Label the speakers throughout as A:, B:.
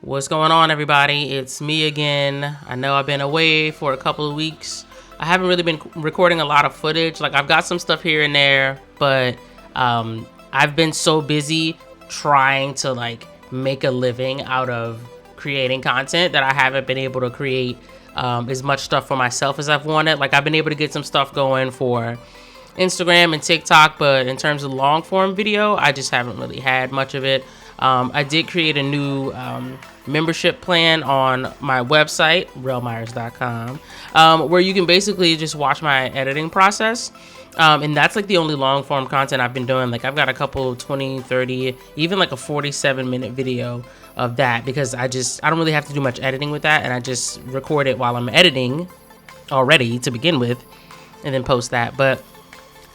A: What's going on, everybody? It's me again. I know I've been away for a couple of weeks. I haven't really been recording a lot of footage. Like, I've got some stuff here and there, but I've been so busy trying to make a living out of creating content that I haven't been able to create as much stuff for myself as I've wanted. Like, I've been able to get some stuff going for Instagram and TikTok, but in terms of long form video, I just haven't really had much of it. I did create a new membership plan on my website, realmyers.com, where you can basically just watch my editing process. And that's like the only long form content I've been doing. Like, I've got a couple 20, 30, even like a 47-minute video of that, because I don't really have to do much editing with that, and I just record it while I'm editing already to begin with, and then post that. But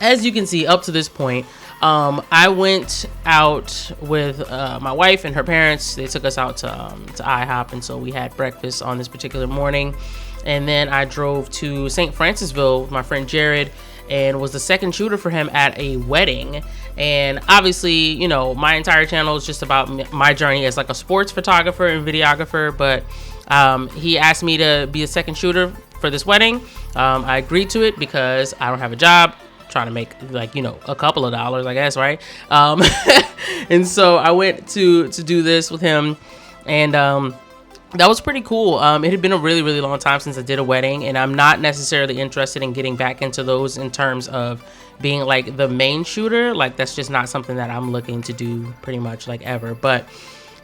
A: as you can see, up to this point, I went out with my wife and her parents. They took us out to IHOP, and so we had breakfast on this particular morning. And then I drove to St. Francisville with my friend Jared, and was the second shooter for him at a wedding. And obviously, you know, my entire channel is just about my journey as like a sports photographer and videographer, but he asked me to be a second shooter for this wedding. I agreed to it because I don't have a job, trying to make, like, you know, a couple of dollars, I guess, right? And so I went to do this with him, and that was pretty cool. It had been a really, really long time since I did a wedding, and I'm not necessarily interested in getting back into those in terms of being like the main shooter. Like, that's just not something that I'm looking to do pretty much like ever. But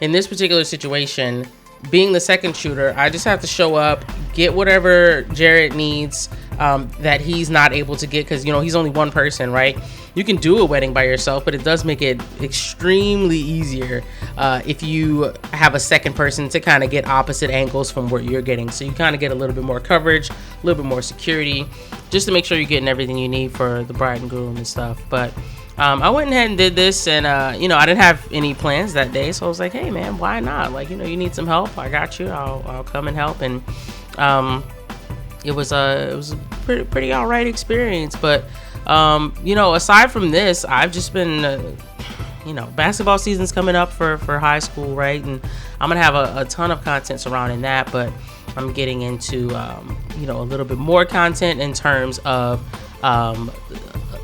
A: in this particular situation, being the second shooter, I just have to show up, get whatever Jared needs that he's not able to get, because, you know, he's only one person, right? You can do a wedding by yourself, but it does make it extremely easier if you have a second person to kind of get opposite angles from what you're getting. So you kind of get a little bit more coverage, a little bit more security, just to make sure you're getting everything you need for the bride and groom and stuff. But I went ahead and did this, and you know, I didn't have any plans that day, so I was like, hey man, why not? Like, you know, you need some help, I got you. I'll come and help. And it was a pretty all right experience. But you know, aside from this, I've just been you know, basketball season's coming up for high school, right? And I'm gonna have a ton of content surrounding that, but I'm getting into you know, a little bit more content in terms of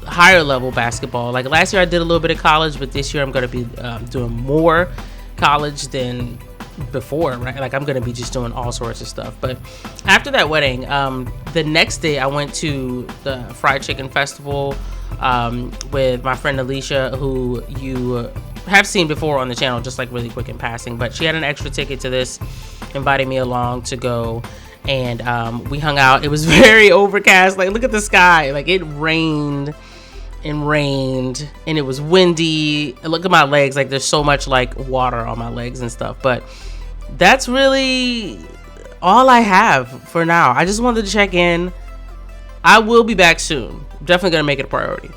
A: higher level basketball. Like, last year I did a little bit of college, but this year I'm going to be doing more college than before, right? Like, I'm going to be just doing all sorts of stuff. But after that wedding, the next day I went to the fried chicken festival with my friend Alicia, who you have seen before on the channel, just like really quick in passing. But she had an extra ticket to this, invited me along to go. And we hung out. It was very overcast. Like, look at the sky. Like, it rained and rained, and it was windy. And look at my legs. Like, there's so much like water on my legs and stuff. But that's really all I have for now. I just wanted to check in. I will be back soon. Definitely gonna make it a priority.